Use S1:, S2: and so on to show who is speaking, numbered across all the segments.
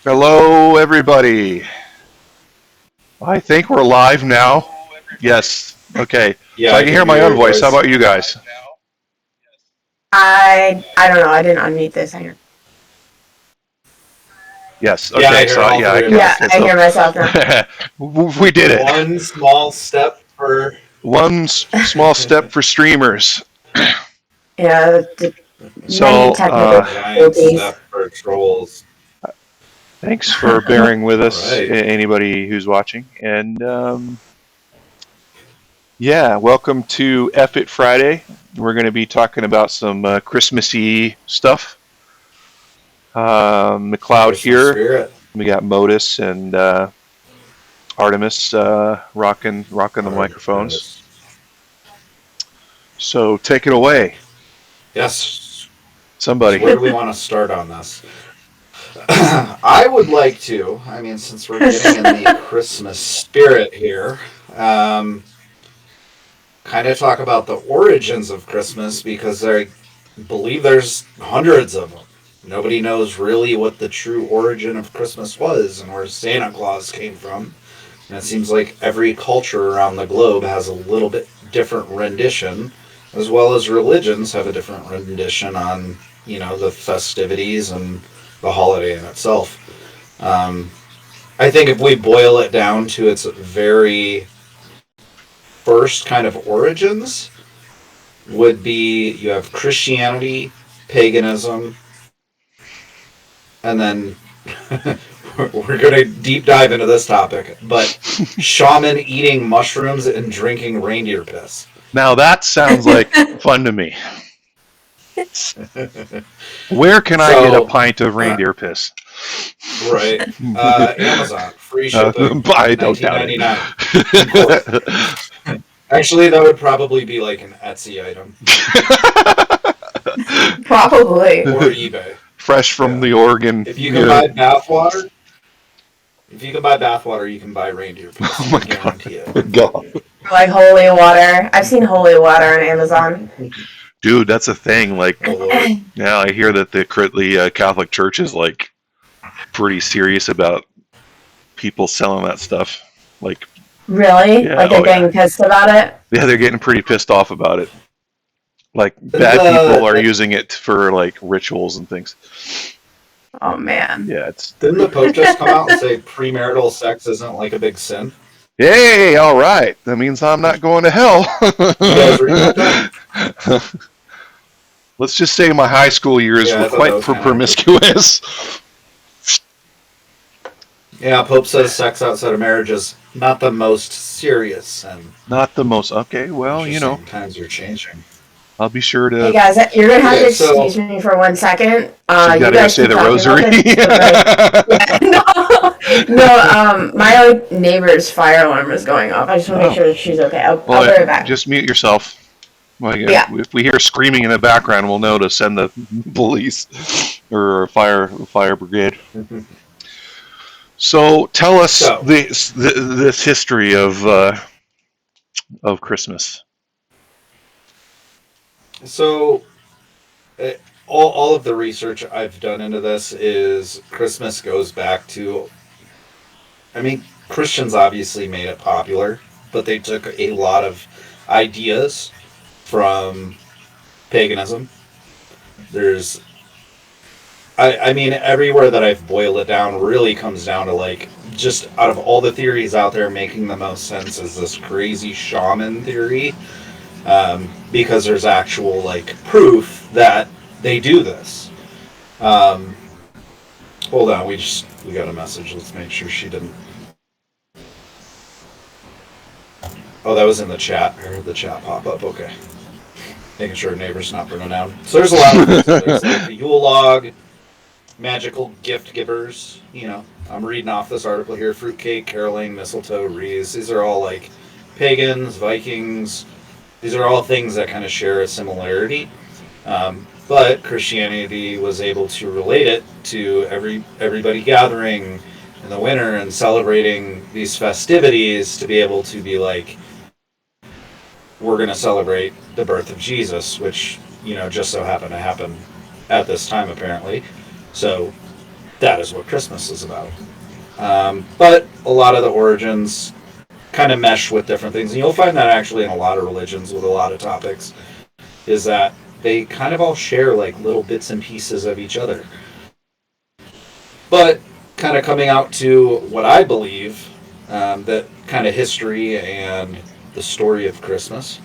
S1: Hello, everybody. I think we're live now. Yes. Okay.
S2: Yeah,
S1: So I
S2: I
S1: can
S2: can
S1: hear my
S2: hear
S1: own
S2: your
S1: voice. How
S2: voice.
S1: about you guys?
S3: I don't know. I didn't unmute this. Hang on.
S1: Yes.
S2: Yeah, I
S1: Okay.
S2: hear
S1: So
S2: all
S1: yeah.
S2: three of
S3: Yeah,
S2: us.
S1: Okay.
S3: I
S1: So
S3: hear myself now.
S1: we did it.
S2: One small step for
S1: One small step for streamers.
S3: Yeah, many
S1: So
S3: technical
S2: giant
S3: difficulties.
S2: step for trolls.
S1: thanks for bearing with
S2: All
S1: us,
S2: right.
S1: anybody who's watching, and yeah, welcome to F It Friday. We're going to be talking about some Christmassy stuff. McLeod
S2: Christmas
S1: here.
S2: spirit.
S1: We got Modus and Artemis rocking the microphones.
S2: Artemis.
S1: So take it away,
S2: Yes. So
S1: somebody.
S2: where do we want to start on this? I would like to. I mean, since we're getting in the Christmas spirit here, um, kind of talk about the origins of Christmas because I believe there's hundreds of them. Nobody knows really what the true origin of Christmas was and where Santa Claus came from. And it seems like every culture around the globe has a little bit different rendition, as well as religions have a different rendition on, the festivities and the holiday in itself. Um, I think if we boil it down to its very first kind of origins, would be you have Christianity, paganism, and then we're going to deep dive into this topic, but shaman eating mushrooms and drinking reindeer piss.
S1: Now that sounds like fun to me. Where can I get a
S2: So,
S1: pint of reindeer piss?
S2: right, Amazon, free shipping,
S1: I don't doubt it.
S2: $19.99. Actually, that would probably be like an Etsy item
S3: Probably.
S2: or eBay.
S1: Fresh from
S2: Yeah.
S1: the Oregon.
S2: If you can buy bathwater, you can buy reindeer piss.
S1: Oh my
S2: I guarantee it.
S1: God.
S3: Like holy water. I've seen holy water on Amazon.
S1: Dude, that's a thing. Like,
S2: Oh Lord.
S1: yeah, I hear that the Catholic Church is like pretty serious about people selling that stuff. Like,
S3: Really?
S1: yeah,
S3: Like they're getting pissed about it?
S1: yeah, they're getting pretty pissed off about it. Like,
S2: Didn't
S1: bad
S2: the-
S1: people are using it for like rituals and things.
S3: Oh man.
S1: Yeah, it's
S2: Didn't the Pope just come out and say premarital sex isn't like a big sin?
S1: hey, all right. That means I'm not going to hell.
S2: You guys read about that?
S1: Let's just say my high school years
S2: Yeah, I
S1: were
S2: thought that
S1: quite
S2: was kinda
S1: promiscuous.
S2: Yeah, Pope says sex outside of marriage is not the most serious sin.
S1: Not the most. Okay, well, you know,
S2: Times are changing.
S1: I'll be sure
S3: Hey
S1: to.
S3: guys, you're gonna have to
S2: Okay, so-
S3: excuse me for 1 second.
S1: So you
S3: You
S1: gotta go
S3: guys
S1: say
S3: keep
S1: the
S3: talking
S1: rosary.
S3: about this, but, no, my neighbor's fire alarm is going off. I just want to make sure that she's okay. I'll be right back.
S1: Just mute yourself. Well,
S3: Yeah.
S1: If we hear screaming in the background, we'll know to send the police or fire brigade. So tell us this history of Christmas.
S2: So, all of the research I've done into this is Christmas goes back to. I mean, Christians obviously made it popular, but they took a lot of ideas from paganism. There's, I mean, everywhere that I've boiled it down really comes down to like, just out of all the theories out there, making the most sense is this crazy shaman theory. Because there's actual like proof that they do this. Hold on, we got a message. Let's make sure she didn't. Oh, that was in the chat. I heard the chat pop up. Okay, making sure neighbor's not burning down. So there's a lot of things. There's like the Yule log, magical gift givers. I'm reading off this article here: fruitcake, caroling, mistletoe, wreaths. These are all like pagans, Vikings. These are all things that kind of share a similarity, but Christianity was able to relate it to everybody gathering in the winter and celebrating these festivities to be able to be like, we're going to celebrate the birth of Jesus, which just so happened to happen at this time apparently. So that is what Christmas is about. But a lot of the origins kind of mesh with different things. And you'll find that actually in a lot of religions with a lot of topics, is that they kind of all share like little bits and pieces of each other. But kind of coming out to what I believe, that kind of history and the story of Christmas,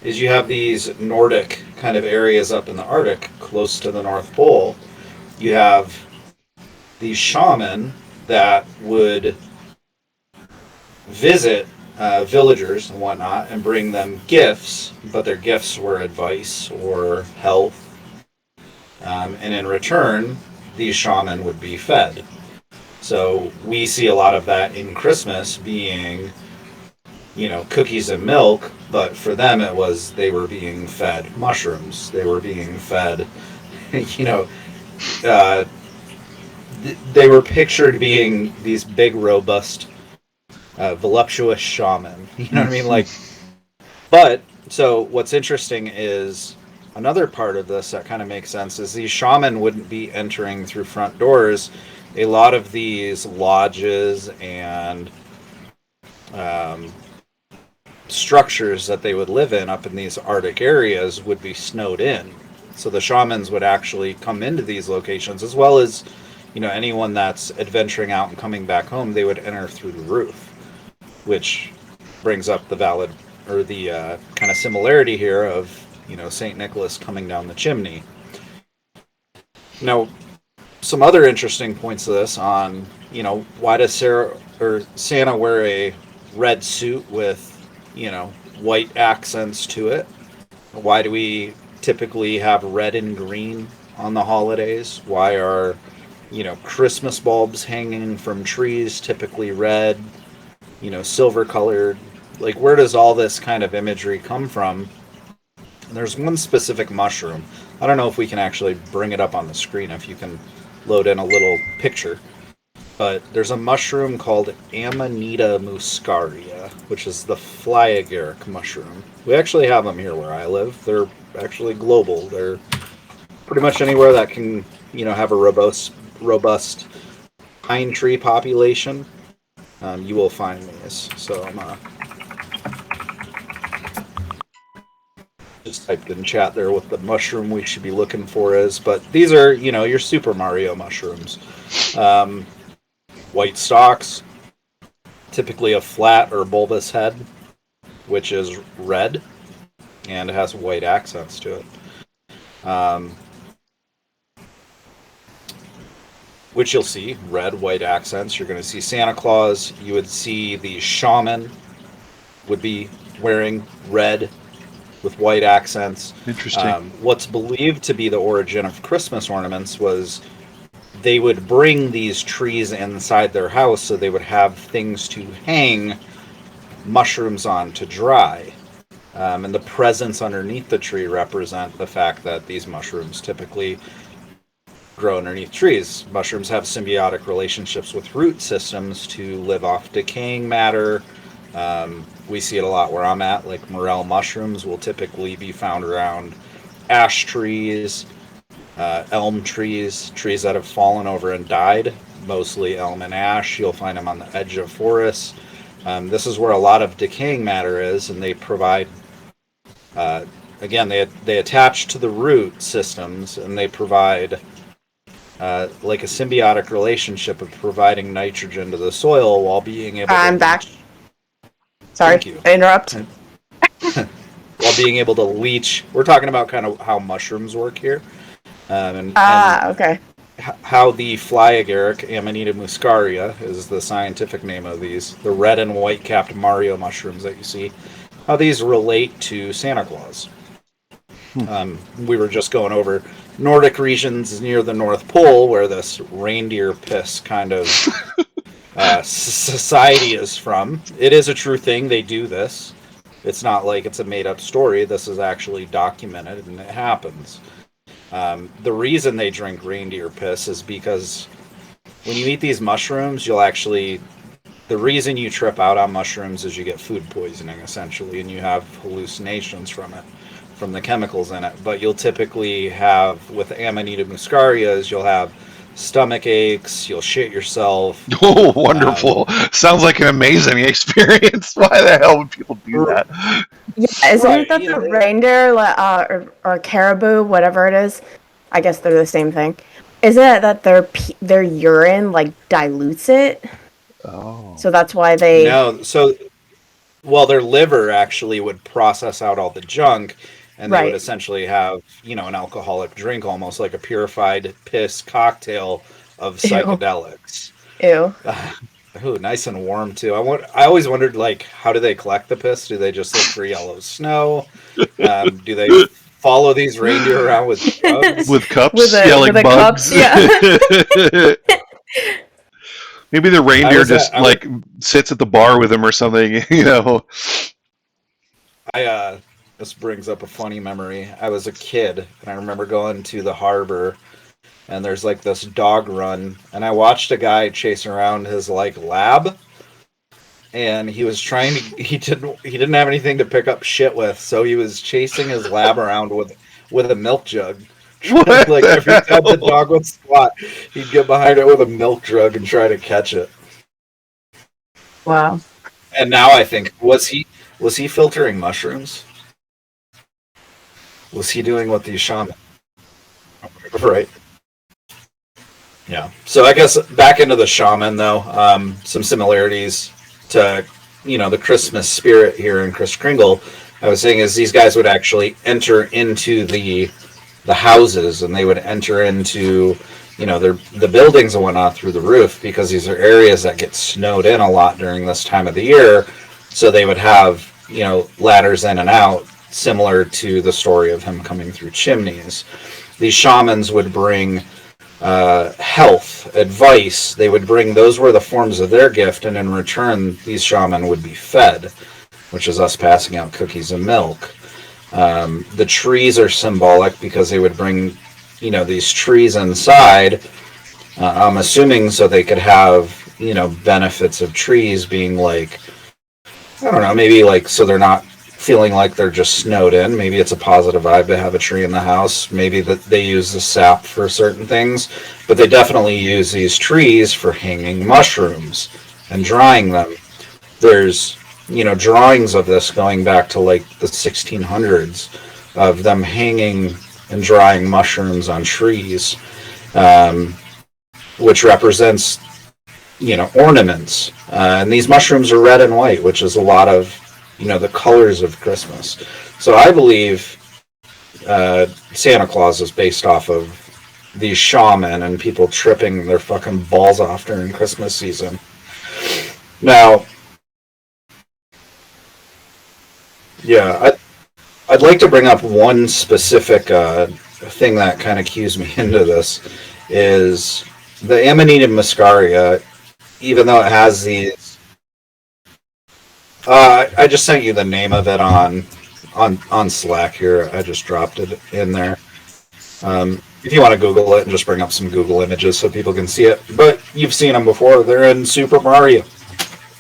S2: is you have these Nordic kind of areas up in the Arctic, close to the North Pole. You have these shaman that would visit villagers and whatnot and bring them gifts, but their gifts were advice or health. And in return, these shaman would be fed. So we see a lot of that in Christmas being, cookies and milk, but for them it was they were being fed mushrooms. They were being fed, uh, they were pictured being these big, robust, voluptuous shaman. You know what I mean? Like, but so what's interesting is another part of this that kind of makes sense is these shaman wouldn't be entering through front doors. A lot of these lodges and structures that they would live in up in these Arctic areas would be snowed in. So the shamans would actually come into these locations, as well as, anyone that's adventuring out and coming back home, they would enter through the roof, which brings up the kind of similarity here of, St. Nicholas coming down the chimney. Now, some other interesting points of this on, why does Santa wear a red suit with, white accents to it? Why do we typically have red and green on the holidays? Why are, Christmas bulbs hanging from trees typically red, silver colored? Like, where does all this kind of imagery come from? And there's one specific mushroom. I don't know if we can actually bring it up on the screen, if you can load in a little picture. But there's a mushroom called Amanita muscaria, which is the fly agaric mushroom. We actually have them here where I live. They're actually global. They're pretty much anywhere that can, have a robust pine tree population. You will find these. So I'm just typed in chat there what the mushroom we should be looking for is. But these are, your Super Mario mushrooms. White stalks, typically a flat or bulbous head, which is red and has white accents to it. Which you'll see, red, white accents. You're going to see Santa Claus. You would see the shaman would be wearing red with white accents.
S1: Interesting.
S2: What's believed to be the origin of Christmas ornaments was they would bring these trees inside their house so they would have things to hang mushrooms on to dry. And the presents underneath the tree represent the fact that these mushrooms typically grow underneath trees. Mushrooms have symbiotic relationships with root systems to live off decaying matter. We see it a lot where I'm at, like morel mushrooms will typically be found around ash trees, elm trees that have fallen over and died, mostly elm and ash. You'll find them on the edge of forests. This is where a lot of decaying matter is, and they provide, again, they attach to the root systems, and they provide like a symbiotic relationship of providing nitrogen to the soil while being able
S3: I'm back. Sorry,
S2: Thank you.
S3: I interrupt.
S2: While being able to leach. We're talking about kind of how mushrooms work here. And
S3: Okay.
S2: how the fly agaric, Amanita muscaria, is the scientific name of these, the red and white capped Mario mushrooms that you see, how these relate to Santa Claus. We were just going over Nordic regions near the North Pole, where this reindeer piss kind of society is from. It is a true thing. They do this. It's not like it's a made-up story. This is actually documented, and it happens. The reason they drink reindeer piss is because when you eat these mushrooms, the reason you trip out on mushrooms is you get food poisoning, essentially, and you have hallucinations from it, from the chemicals in it. But you'll typically have, with Amanita muscaria, you'll have stomach aches, you'll shit yourself.
S1: Oh, wonderful! Sounds like an amazing experience. Why the hell would people do that?
S3: Yeah, isn't
S2: Right,
S3: it that
S2: you
S3: the
S2: know.
S3: reindeer or caribou, whatever it is? I guess they're the same thing. Isn't it that their urine like dilutes it?
S1: Oh,
S3: So that's why they.
S2: No, so well, their liver actually would process out all the junk, and they would
S3: Right.
S2: essentially have, an alcoholic drink, almost like a purified piss cocktail of
S3: Ew.
S2: psychedelics.
S3: Ew.
S2: Ooh, nice and warm too. I always wondered, like, how do they collect the piss? Do they just look for yellow snow? Do they follow these reindeer around with drugs?
S1: with cups, yeah,
S3: With
S1: like
S3: a cups,
S1: bugs.
S3: yeah.
S1: Maybe the
S2: I
S1: reindeer
S2: was at
S1: just
S2: I was
S1: like sits at the bar with him or something. You know.
S2: I This brings up a funny memory. I was a kid and I remember going to the harbor and there's like this dog run and I watched a guy chase around his like lab and he was trying to he didn't have anything to pick up shit with, so he was chasing his lab around with a milk jug.
S1: What
S2: Like every
S1: the
S2: time the
S1: hell?
S2: dog would squat, he'd get behind it with a milk jug and try to catch it.
S3: Wow.
S2: And now I think, was he filtering mushrooms? Was he doing what these shamans? Right. Yeah. So I guess back into the shaman though, some similarities to the Christmas spirit here in Kris Kringle. I was saying is these guys would actually enter into the houses and they would enter into the buildings and whatnot through the roof because these are areas that get snowed in a lot during this time of the year. So they would have ladders in and out, similar to the story of him coming through chimneys. These shamans would bring health, advice. They would bring, those were the forms of their gift, and in return, these shaman would be fed, which is us passing out cookies and milk. The trees are symbolic because they would bring, these trees inside. I'm assuming so they could have, benefits of trees being like, I don't know, maybe like so they're not feeling like they're just snowed in. Maybe it's a positive vibe to have a tree in the house. Maybe that they use the sap for certain things, but they definitely use these trees for hanging mushrooms and drying them. There's, drawings of this going back to like the 1600s of them hanging and drying mushrooms on trees, which represents, ornaments. And these mushrooms are red and white, which is a lot of, the colors of Christmas. So I believe Santa Claus is based off of these shaman and people tripping their fucking balls off during Christmas season. Now, yeah, I'd like to bring up one specific thing that kind of cues me into this is the Amanita muscaria, even though it has these. I just sent you the name of it on Slack here. I just dropped it in there. If you want to Google it and just bring up some Google images so people can see it. But you've seen them before. They're in Super Mario.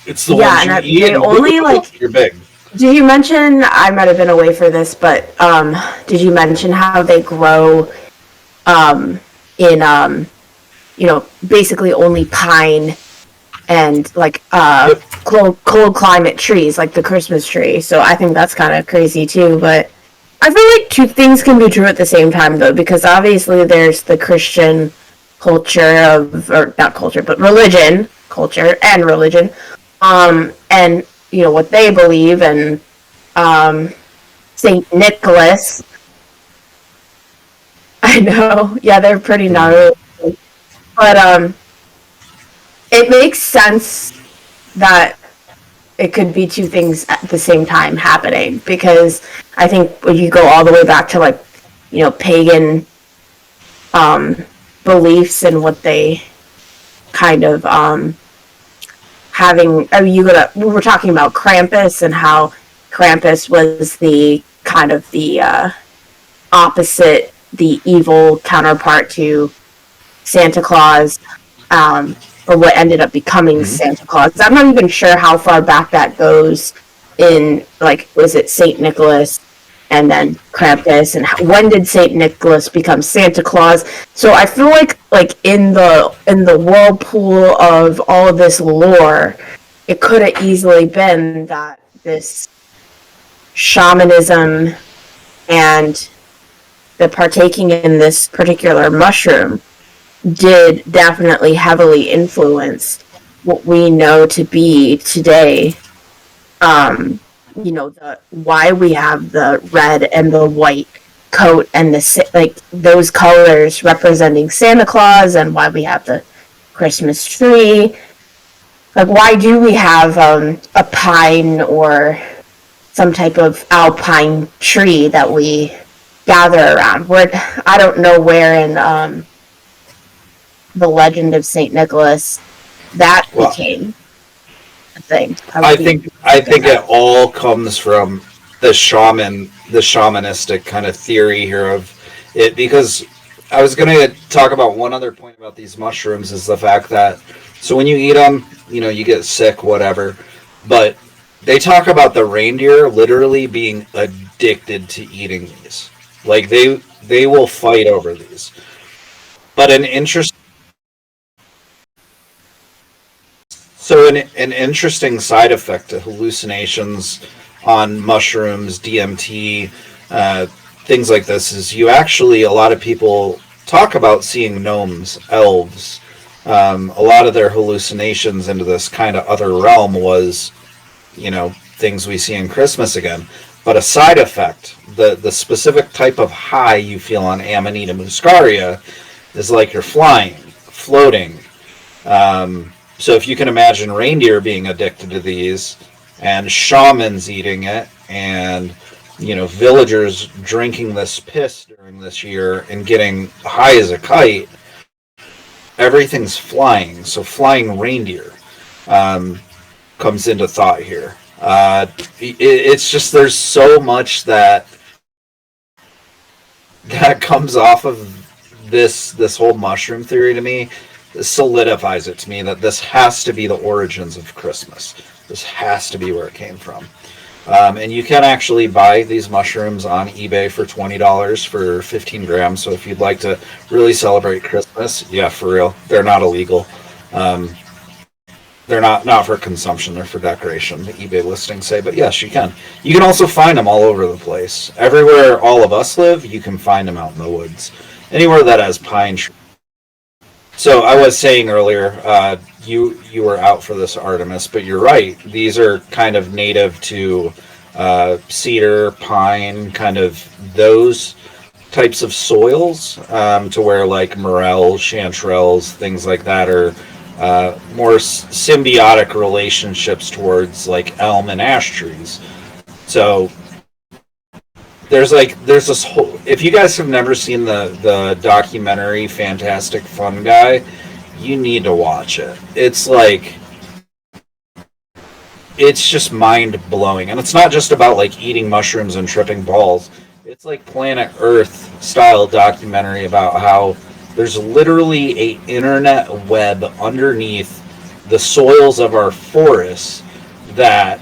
S2: It's the ones you eat.
S3: They only like.
S2: You're big.
S3: Did you mention? I might have been away for this, but did you mention how they grow in basically only pine and like
S2: Yep.
S3: cold climate trees, like the Christmas tree. So I think that's kind of crazy too. But I feel like two things can be true at the same time, though, because obviously there's the Christian culture or not culture, but religion, culture and religion, and what they believe, and Saint Nicholas. I know, yeah, they're pretty gnarly, but it makes sense that it could be two things at the same time happening, because I think when you go all the way back to like pagan beliefs and what they kind of having. I mean, we were talking about Krampus and how Krampus was the kind of the opposite, the evil counterpart to Santa Claus, or what ended up becoming Santa Claus. I'm not even sure how far back that goes in, like, was it Saint Nicholas and then Krampus, and when did Saint Nicholas become Santa Claus? So I feel like in the whirlpool of all of this lore, it could have easily been that this shamanism and the partaking in this particular mushroom did definitely heavily influence what we know to be today. Why we have the red and the white coat and those colors representing Santa Claus, and why we have the Christmas tree. Like, why do we have a pine or some type of alpine tree that we gather around? I don't know where in the legend of Saint Nicholas that became a thing.
S2: I think it all comes from the shamanistic kind of theory here of it, because I was going to talk about one other point about these mushrooms is the fact that, so when you eat them, you get sick, whatever, but they talk about the reindeer literally being addicted to eating these. Like, they will fight over these. But an interesting side effect to hallucinations on mushrooms, DMT, things like this is a lot of people talk about seeing gnomes, elves. A lot of their hallucinations into this kind of other realm was, things we see in Christmas again. But a side effect, the specific type of high you feel on Amanita muscaria is like you're flying, floating. So if you can imagine reindeer being addicted to these, and shamans eating it, and villagers drinking this piss during this year and getting high as a kite, everything's flying. So flying reindeer comes into thought here. It's just, there's so much that comes off of this whole mushroom theory to me. This solidifies it to me that this has to be the origins of Christmas. This has to be where it came from. And you can actually buy these mushrooms on eBay for $20 for 15 grams. So if you'd like to really celebrate Christmas, yeah, for real, they're not illegal. They're not for consumption, they're for decoration, the eBay listings say. But yes, you can. You can also find them all over the place. Everywhere all of us live, you can find them out in the woods. Anywhere that has pine trees. So I was saying earlier, you were out for this Artemis, but you're right. These are kind of native to cedar, pine, kind of those types of soils, to where like morels, chanterelles, things like that are more symbiotic relationships towards like elm and ash trees. So there's this whole, if you guys have never seen the documentary Fantastic Fun Guy, you need to watch it. It's just mind blowing. And it's not just about like eating mushrooms and tripping balls. It's like Planet Earth style documentary about how there's literally a internet web underneath the soils of our forests that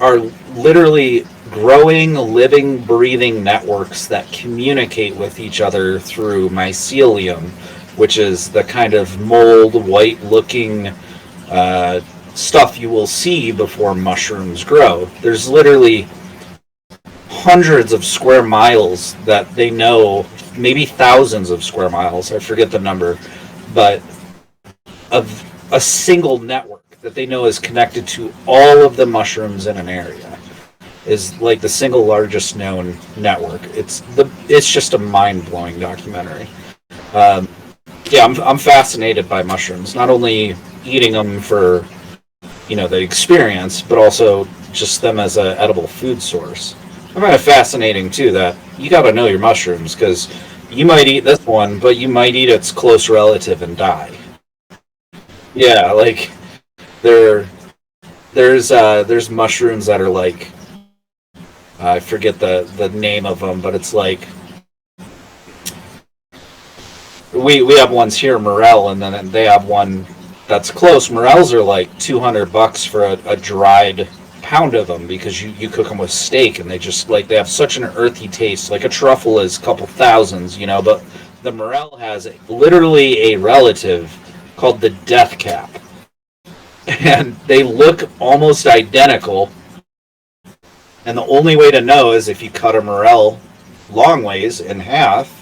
S2: are literally growing, living, breathing networks that communicate with each other through mycelium, which is the kind of mold, white-looking stuff you will see before mushrooms grow. There's literally hundreds of square miles that they know, maybe thousands of square miles, I forget the number, but of a single network that they know is connected to all of the mushrooms in an area. Is like the single largest known network. It's just a mind-blowing documentary. Yeah, I'm fascinated by mushrooms. Not only eating them for the experience, but also just them as an edible food source. I find it fascinating too that you got to know your mushrooms, because you might eat this one, but you might eat its close relative and die. Yeah, like there's mushrooms that are like, I forget the name of them, but it's like we have ones here, morel, and then they have one that's close. Morels are like $200 for a dried pound of them because you cook them with steak, and they just like they have such an earthy taste. Like a truffle is a couple thousands, but the morel has literally a relative called the death cap, and they look almost identical. And the only way to know is if you cut a morel long ways in half.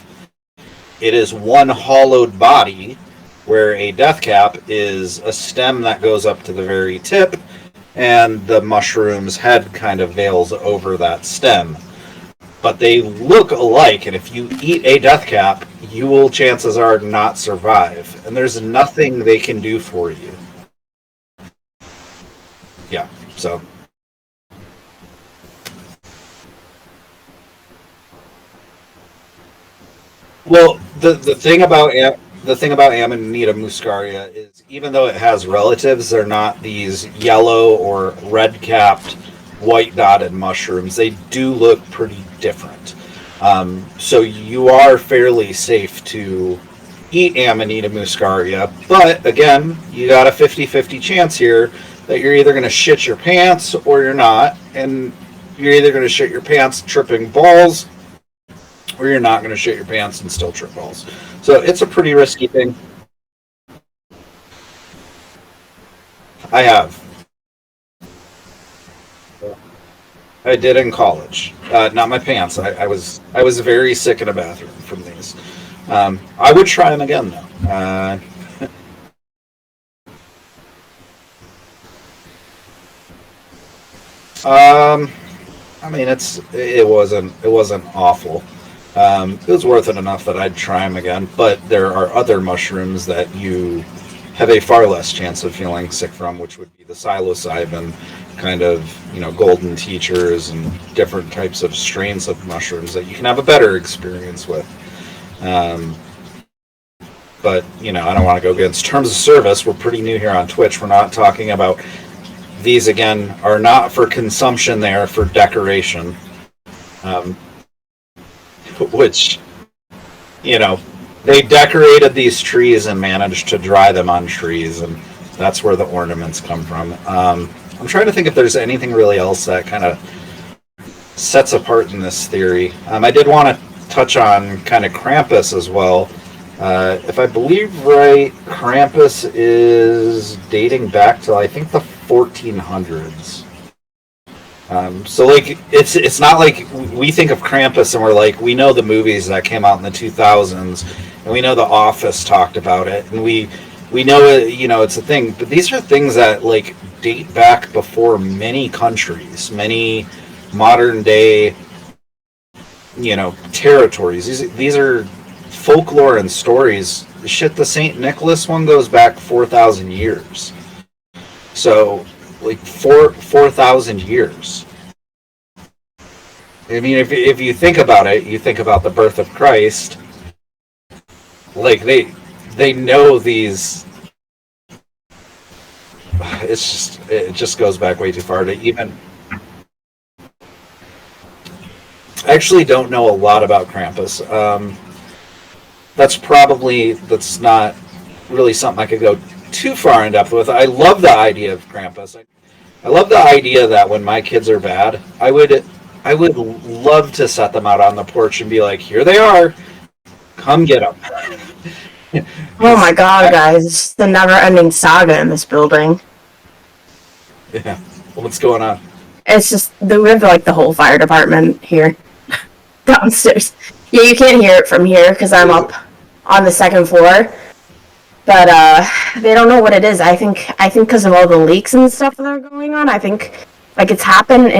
S2: It is one hollowed body, where a death cap is a stem that goes up to the very tip, and the mushroom's head kind of veils over that stem. But they look alike, and if you eat a death cap, you will, chances are, not survive. And there's nothing they can do for you. Yeah, so... Well, the thing about Amanita muscaria is, even though it has relatives, they're not these yellow or red-capped, white-dotted mushrooms. They do look pretty different. So you are fairly safe to eat Amanita muscaria, but again, you got a 50-50 chance here that you're either going to shit your pants or you're not, and you're either going to shit your pants tripping balls, or you're not going to shit your pants and still trip balls. So it's a pretty risky thing. I have. I did in college. Not my pants. I was very sick in a bathroom from these. I would try them again though. I mean, it wasn't awful. It was worth it enough that I'd try them again, but there are other mushrooms that you have a far less chance of feeling sick from, which would be the psilocybin kind of, golden teachers and different types of strains of mushrooms that you can have a better experience with. But, I don't want to go against terms of service. We're pretty new here on Twitch. We're not talking about these, again, are not for consumption. They are for decoration. Which, they decorated these trees and managed to dry them on trees, and that's where the ornaments come from. I'm trying to think if there's anything really else that kind of sets apart in this theory. I did want to touch on kind of Krampus as well. If I believe right, Krampus is dating back to, I think, the 1400s. So it's not like we think of Krampus and we're like, we know the movies that came out in the 2000s, and we know The Office talked about it, and we know it, it's a thing. But these are things that date back before many countries, many modern day, territories. These are folklore and stories. Shit, the Saint Nicholas one goes back 4,000 years. So. 4,000 years. I mean, if you think about it, you think about the birth of Christ. They know these. It just goes back way too far to even. I actually don't know a lot about Krampus. That's not really something I could go too far in depth with. I love the idea of Krampus. I love the idea that when my kids are bad, I would love to set them out on the porch and be like, here they are, come get them.
S3: Oh my god, guys, the never-ending saga in this building.
S2: Yeah, what's going on?
S3: It's just, we have the whole fire department here downstairs. Yeah, you can't hear it from here because I'm up on the second floor. But they don't know what it is. I think because of all the leaks and stuff that are going on, I think it happened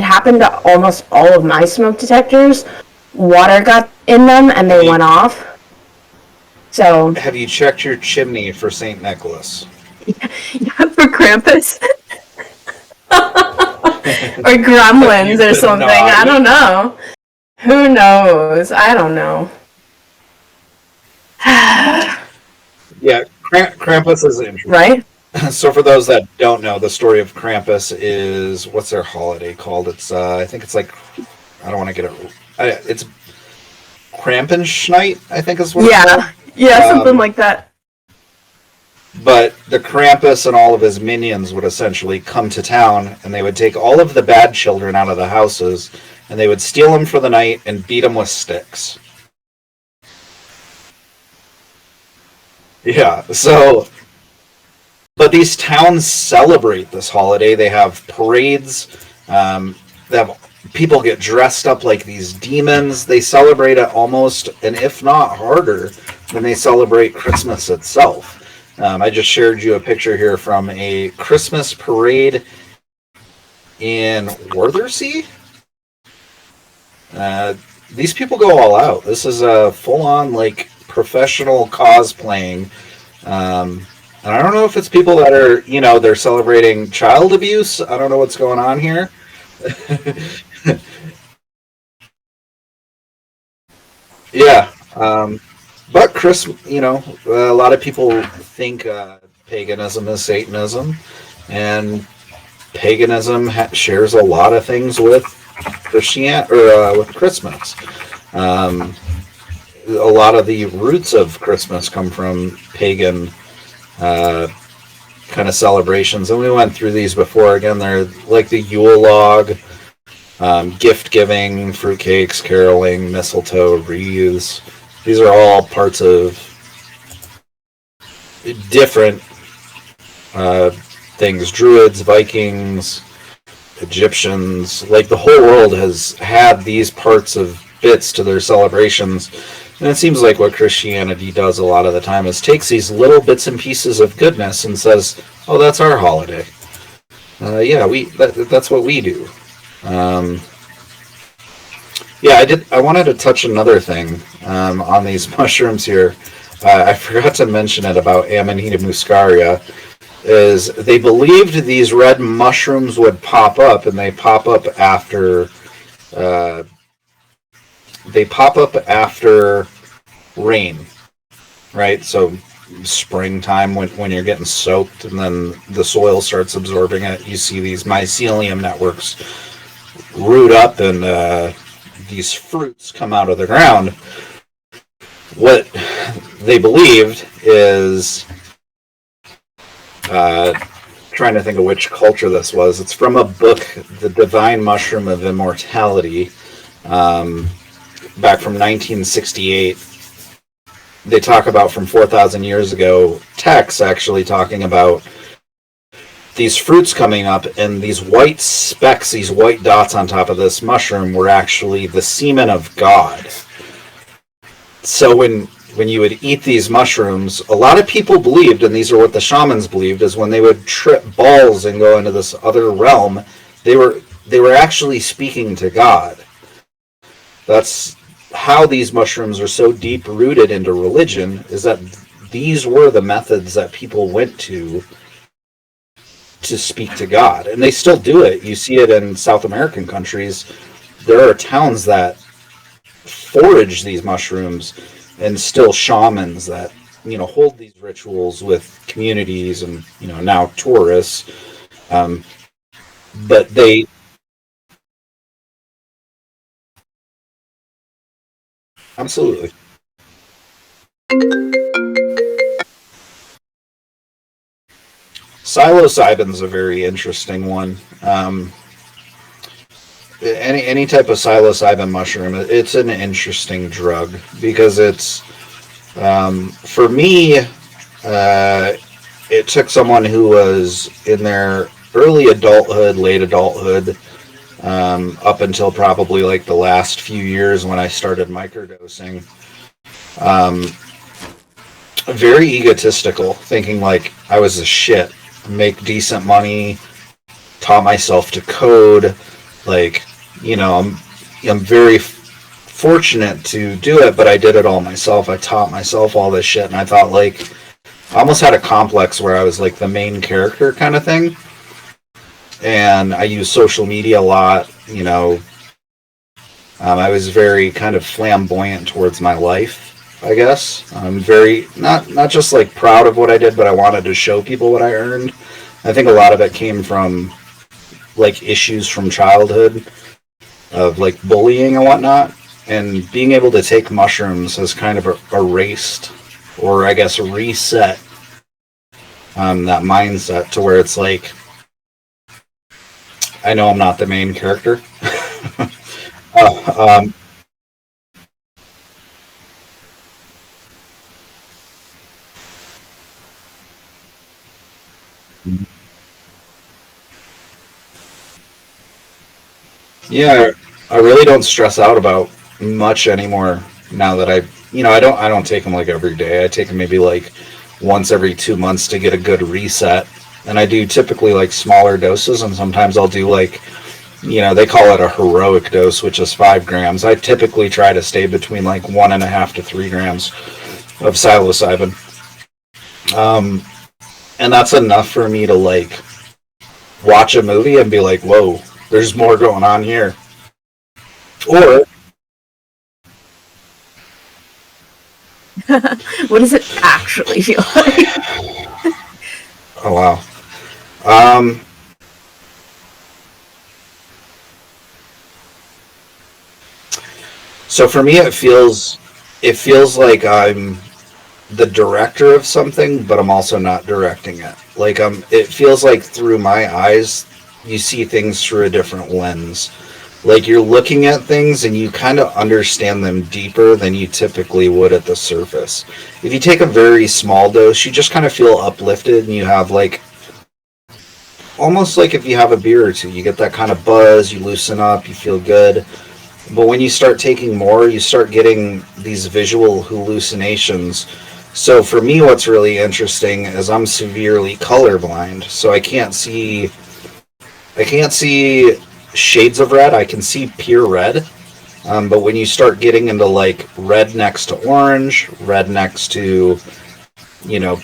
S3: to almost all of my smoke detectors. Water got in them and they went off. So
S2: have you checked your chimney for St. Nicholas?
S3: Yeah, for Krampus. Or gremlins or something. I don't know. Who knows? I don't know.
S2: Yeah, Krampus is interesting.
S3: Right?
S2: So for those that don't know, the story of Krampus is, what's their holiday called? It's I think it's I don't want to get it. It's Krampenschnight, I think is what.
S3: Yeah, something like that.
S2: But the Krampus and all of his minions would essentially come to town, and they would take all of the bad children out of the houses, and they would steal them for the night and beat them with sticks. Yeah, so, but these towns celebrate this holiday. They have parades. They have people get dressed up like these demons. They celebrate it almost, and if not harder, than they celebrate Christmas itself. I just shared you a picture here from a Christmas parade in Worthersea. These people go all out. This is a full-on like professional cosplaying. And I don't know if it's people that are, they're celebrating child abuse. I don't know what's going on here. Yeah. But a lot of people think paganism is Satanism, and paganism shares a lot of things with Christianity or with Christmas. A lot of the roots of Christmas come from pagan kind of celebrations, and we went through these before. Again, they're like the Yule log, gift giving, fruitcakes, caroling, mistletoe, wreaths. These are all parts of different things. Druids, Vikings, Egyptians, like the whole world has had these parts of bits to their celebrations. And it seems like what Christianity does a lot of the time is takes these little bits and pieces of goodness and says, "Oh, that's our holiday." That's what we do. I wanted to touch another thing on these mushrooms here. I forgot to mention it about Amanita muscaria. Is they believed these red mushrooms would pop up, and they pop up after rain, right? So springtime when you're getting soaked, and then the soil starts absorbing it. You see these mycelium networks root up, and these fruits come out of the ground. What they believed is, trying to think of which culture this was. It's from a book, The Divine Mushroom of Immortality, back from 1968. They talk about from 4,000 years ago, texts actually talking about these fruits coming up, and these white specks, these white dots on top of this mushroom were actually the semen of God. So when you would eat these mushrooms, a lot of people believed, and these are what the shamans believed, is when they would trip balls and go into this other realm, they were actually speaking to God. That's how these mushrooms are so deep rooted into religion, is that these were the methods that people went to speak to God. And they still do it. You see it in South American countries. There are towns that forage these mushrooms, and still shamans that hold these rituals with communities and now tourists. But they absolutely. Psilocybin's a very interesting one. Any type of psilocybin mushroom, it's an interesting drug because it's, for me, it took someone who was in their early adulthood, late adulthood, up until probably like the last few years when I started microdosing. Very egotistical, thinking like I was the shit, make decent money, taught myself to code, like, I'm very fortunate to do it, but I did it all myself. I taught myself all this shit, and I thought, like, I almost had a complex where I was like the main character kind of thing. And I used social media a lot, I was very kind of flamboyant towards my life, I guess. I'm very, not just like proud of what I did, but I wanted to show people what I earned. I think a lot of it came from like issues from childhood of like bullying and whatnot, and being able to take mushrooms has kind of erased, or I guess reset, that mindset to where it's like, I know I'm not the main character. uh, um, yeah, I really don't stress out about much anymore now that I don't take them like every day. I take them maybe like once every 2 months to get a good reset. And I do typically like smaller doses, and sometimes I'll do like, they call it a heroic dose, which is 5 grams. I typically try to stay between like 1.5 to 3 grams of psilocybin. Um, and that's enough for me to like watch a movie and be like, whoa, there's more going on here. Or,
S3: What does it actually feel like?
S2: oh wow. Um, so for me, it feels like I'm the director of something, but I'm also not directing it. Like it feels like through my eyes, you see things through a different lens. Like you're looking at things and you kind of understand them deeper than you typically would at the surface. If you take a very small dose, you just kind of feel uplifted and you have like almost like if you have a beer or two, you get that kind of buzz, you loosen up, you feel good. But when you start taking more, you start getting these visual hallucinations. So for me, what's really interesting is I'm severely colorblind, so I can't see shades of red. I can see pure red. But when you start getting into like red next to orange, red next to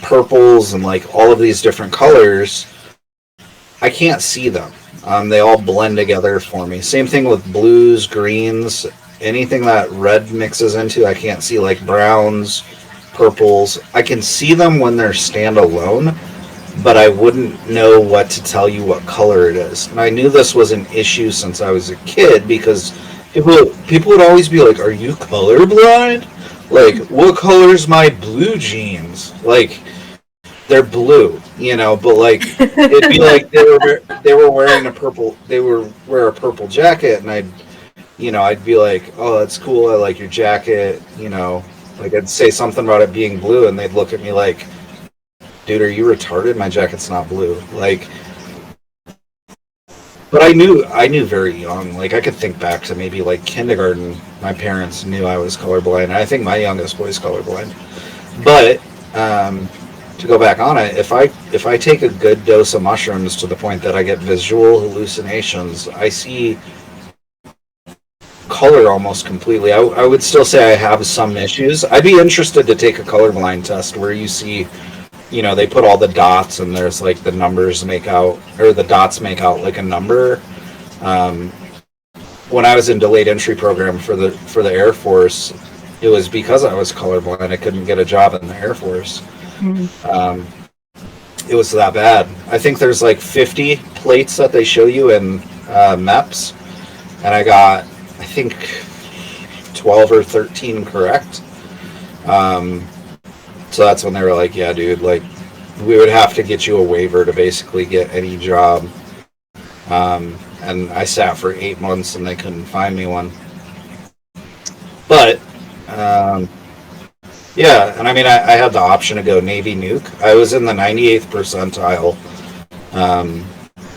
S2: purples, and like all of these different colors, I can't see them. They all blend together for me. Same thing with blues, greens, anything that red mixes into. I can't see like browns, purples. I can see them when they're standalone, but I wouldn't know what to tell you what color it is. And I knew this was an issue since I was a kid because people would always be like, "Are you colorblind? Like, what color's my blue jeans?" Like, they're blue, but like it'd be like they were wearing a purple. They were wear a purple jacket, and I'd be like, "Oh, that's cool. I like your jacket." Like I'd say something about it being blue, and they'd look at me like, dude, are you retarded? My jacket's not blue. Like, but I knew very young. Like, I could think back to maybe like kindergarten. My parents knew I was colorblind. And I think my youngest boy's colorblind. But to go back on it, if I take a good dose of mushrooms to the point that I get visual hallucinations, I see color almost completely. I would still say I have some issues. I'd be interested to take a colorblind test where you see they put all the dots and there's like the numbers make out, or the dots make out like a number. Um, when I was in delayed entry program for the Air Force, it was because I was colorblind. I couldn't get a job in the Air Force. Um, it was that bad. I think there's like 50 plates that they show you in MEPS, and I got, I think, 12 or 13 correct. So that's when they were like, yeah, dude, like, we would have to get you a waiver to basically get any job. And I sat for 8 months and they couldn't find me one. But, yeah, and I mean, I had the option to go Navy nuke. I was in the 98th percentile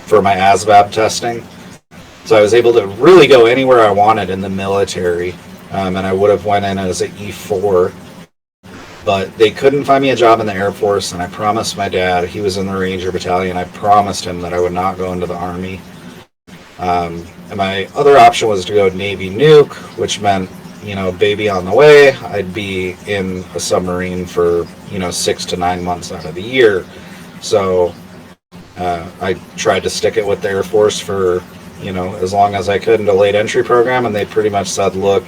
S2: for my ASVAB testing. So I was able to really go anywhere I wanted in the military. And I would have went in as an E4. But they couldn't find me a job in the Air Force, and I promised my dad, he was in the Ranger Battalion, I promised him that I would not go into the Army. And my other option was to go Navy nuke, which meant, baby on the way, I'd be in a submarine for, 6 to 9 months out of the year. So I tried to stick it with the Air Force for, as long as I could in the delayed entry program, and they pretty much said, look,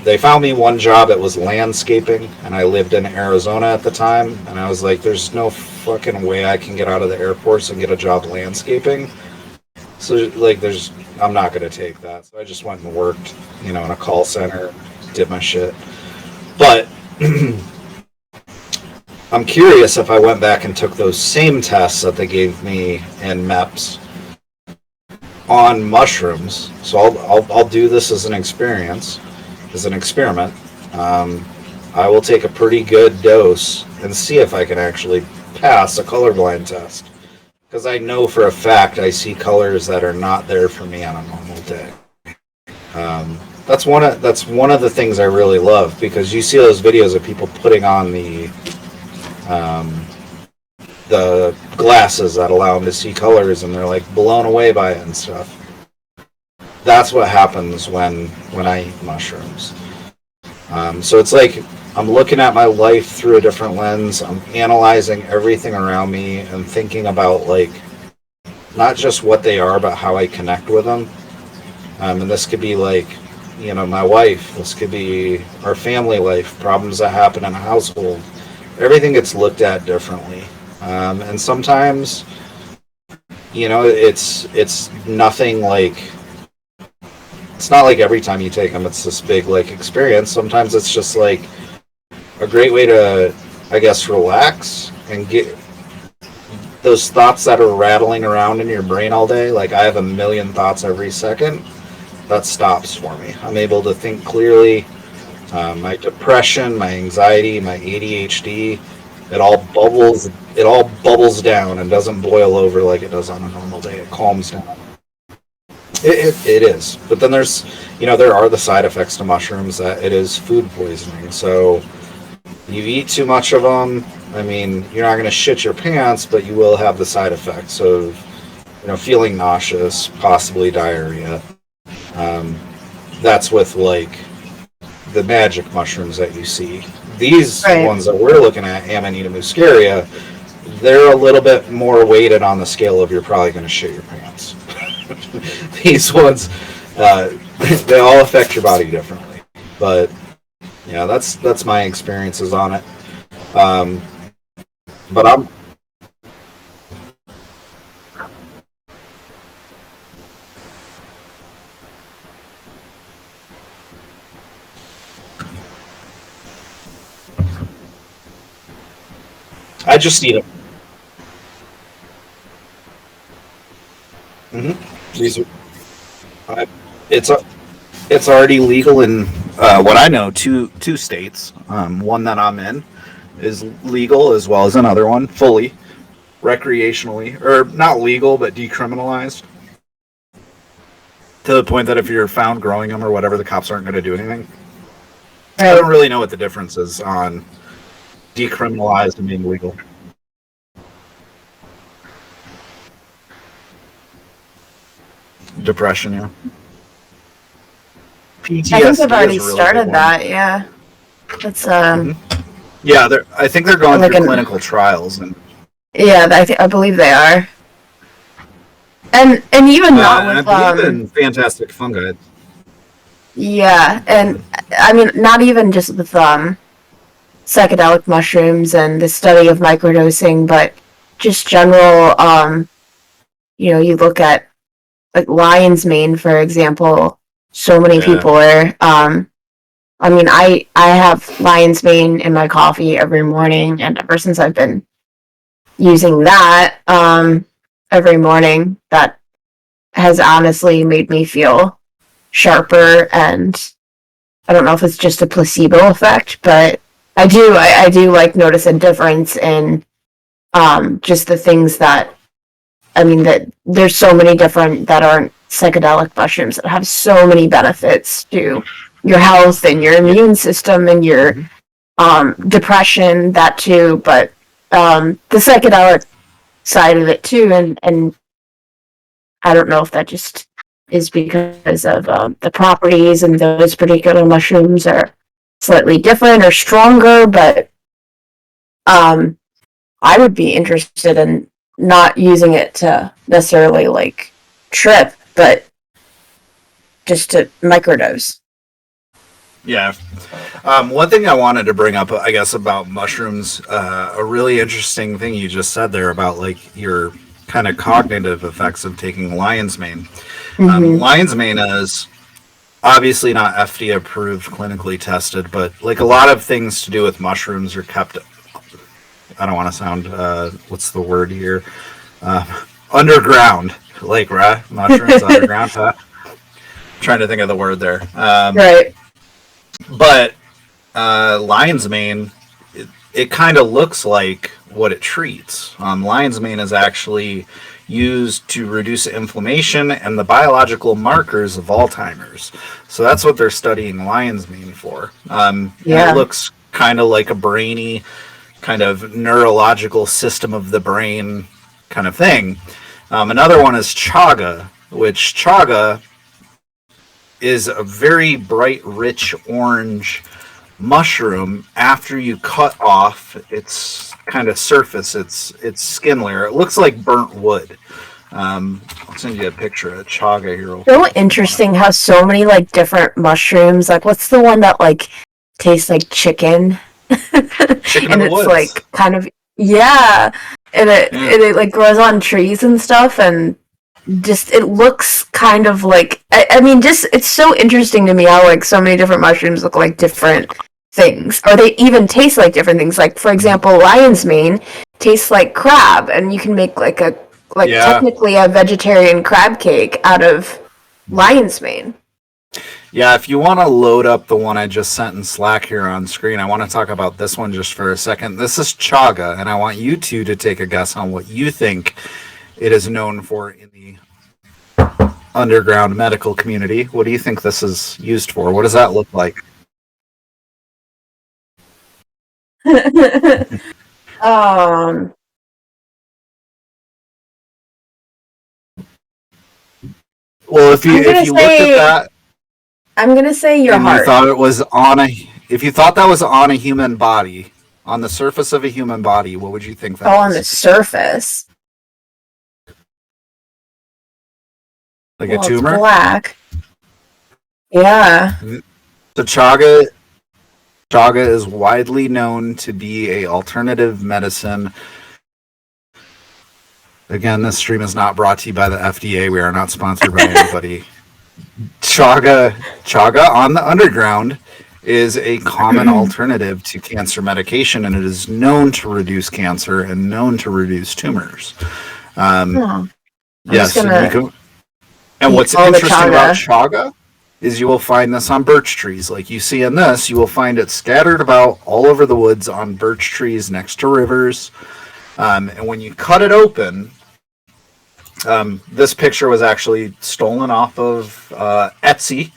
S2: they found me one job. It was landscaping, and I lived in Arizona at the time. And I was like, "There's no fucking way I can get out of the Air Force and get a job landscaping." So, like, I'm not gonna take that. So I just went and worked, in a call center, did my shit. But I'm curious if I went back and took those same tests that they gave me in MEPS on mushrooms. So I'll do this as an experience, as an experiment. I will take a pretty good dose and see if I can actually pass a colorblind test. Because I know for a fact I see colors that are not there for me on a normal day. That's one of the things I really love, because you see those videos of people putting on the glasses that allow them to see colors, and they're like blown away by it and stuff. That's what happens when I eat mushrooms. So it's like I'm looking at my life through a different lens. I'm analyzing everything around me and thinking about, like, not just what they are, but how I connect with them. And this could be like, you know, my wife. This could be our family life, problems that happen in a household. Everything gets looked at differently. And sometimes, you know, it's nothing like, it's not like every time you take them it's this big like experience. Sometimes it's just like a great way to, I guess, relax and get those thoughts that are rattling around in your brain all day. Like, I have a million thoughts every second. That stops for me. I'm able to think clearly. My depression, my anxiety, my ADHD, it all bubbles down and doesn't boil over like it does on a normal day. It calms down. It is. But then there's, you know, there are the side effects to mushrooms, that it is food poisoning. So you eat too much of them, I mean, you're not going to shit your pants, but you will have the side effects of, you know, feeling nauseous, possibly diarrhea. That's with, like, the magic mushrooms that you see. These ones that we're looking at, Amanita muscaria, they're a little bit more weighted on the scale of you're probably going to shit your pants. These ones, they all affect your body differently. But, yeah, that's my experiences on it. But I just eat them. These are, it's already legal in what I know, two states. One that I'm in is legal, as well as another one fully recreationally, or not legal but decriminalized, to the point that if you're found growing them or whatever, the cops aren't going to do anything. I don't really know what the difference is on decriminalized and being legal. Depression, yeah. PTSD.
S3: I think they've already
S2: really
S3: started that. Yeah, it's
S2: Yeah, I think they're going
S3: like
S2: through clinical trials, and
S3: yeah, I believe they are. And even not with
S2: I believe in fantastic fungi.
S3: Yeah, and I mean, not even just with psychedelic mushrooms and the study of microdosing, but just general. You know, you look at like lion's mane, for example. So many people are. I mean, I have lion's mane in my coffee every morning, and ever since I've been using that every morning, that has honestly made me feel sharper. And I don't know if it's just a placebo effect, but I do like notice a difference in just the things that, I mean, that there's so many different that aren't psychedelic mushrooms that have so many benefits to your health and your immune system and your depression, that too, but the psychedelic side of it too, and I don't know if that just is because of the properties and those particular mushrooms are slightly different or stronger, but I would be interested in not using it to necessarily like trip, but just to microdose.
S2: Yeah. One thing I wanted to bring up, I guess, about mushrooms, a really interesting thing you just said there about like your kind of cognitive effects of taking lion's mane. Lion's mane is obviously not FDA approved, clinically tested, but like a lot of things to do with mushrooms are kept I don't want to sound what's the word here? Underground, like mushrooms underground. Trying to think of the word there.
S3: Right.
S2: But lion's mane, it kind of looks like what it treats. Lion's mane is actually used to reduce inflammation and the biological markers of Alzheimer's. So that's what they're studying lion's mane for. And it looks kind of like a brainy, kind of neurological system of the brain kind of thing. Another one is chaga, which chaga is a very bright, rich orange mushroom after you cut off its kind of surface, its skin layer. It looks like burnt wood. I'll send you a picture of chaga here.
S3: So interesting how so many like different mushrooms, like what's the one that like tastes like chicken?
S2: Chicken
S3: and
S2: in the
S3: it's
S2: woods.
S3: like kind of and it like grows on trees and stuff, and just it looks kind of like I mean, just it's so interesting to me how like so many different mushrooms look like different things, or they even taste like different things. Like for example, lion's mane tastes like crab, and you can make like technically a vegetarian crab cake out of lion's mane.
S2: Yeah, if you want to load up the one I just sent in Slack here on screen, I want to talk about this one just for a second. This is chaga, and I want you two to take a guess on what you think it is known for in the underground medical community. What do you think this is used for? What does that look like? Well, if you looked at that,
S3: I'm gonna say your heart.
S2: You thought it was if you thought that was on a human body, on the surface of a human body, what would you think that was?
S3: On the surface.
S2: Like a tumor?
S3: It's black. Yeah.
S2: So chaga is widely known to be a alternative medicine. Again, this stream is not brought to you by the FDA. We are not sponsored by anybody. Chaga on the underground is a common alternative to cancer medication, and it is known to reduce cancer and known to reduce tumors. Yes, and what's interesting about chaga is you will find this on birch trees. Like you see in this, you will find it scattered about all over the woods on birch trees next to rivers. And when you cut it open, this picture was actually stolen off of Etsy.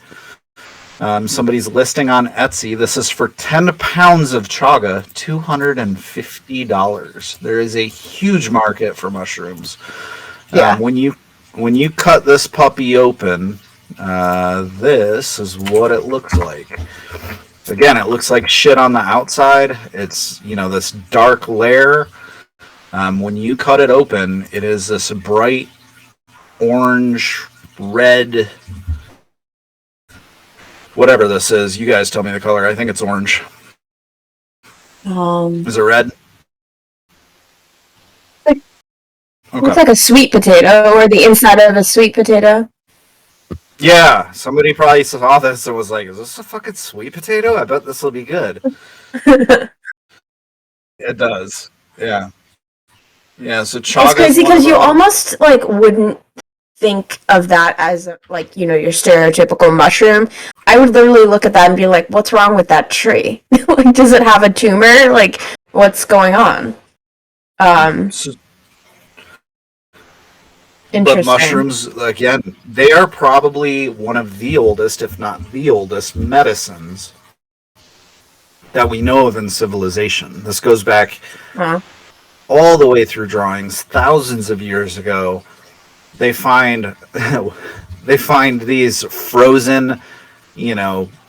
S2: Somebody's listing on Etsy. This is for 10 pounds of chaga, $250. There is a huge market for mushrooms.
S3: Yeah.
S2: When you cut this puppy open, this is what it looks like. Again, it looks like shit on the outside. It's, this dark layer. When you cut it open, it is this bright orange, red, whatever this is. You guys tell me the color. I think it's orange. Is it red?
S3: Okay. Looks like a sweet potato, or the inside of a sweet potato.
S2: Yeah, somebody probably saw this and was like, is this a fucking sweet potato? I bet this will be good. It does. Yeah. Yeah, so chaga.
S3: It's crazy because you almost wouldn't think of that as your stereotypical mushroom. I would literally look at that and be like, what's wrong with that tree? Does it have a tumor? What's going on?
S2: But mushrooms, again, they are probably one of the oldest, if not the oldest, medicines that we know of in civilization. This goes back all the way through drawings, thousands of years ago. They find these frozen,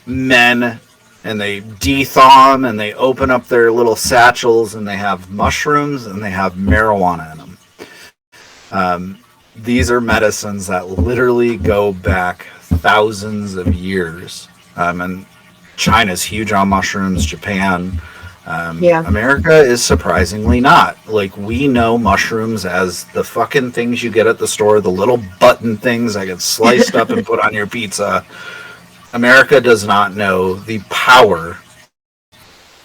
S2: men, and they de-thaw them, and they open up their little satchels, and they have mushrooms, and they have marijuana in them. These are medicines that literally go back thousands of years. And China's huge on mushrooms, Japan. America is surprisingly not. We know mushrooms as the fucking things you get at the store, the little button things that get sliced up and put on your pizza. America does not know the power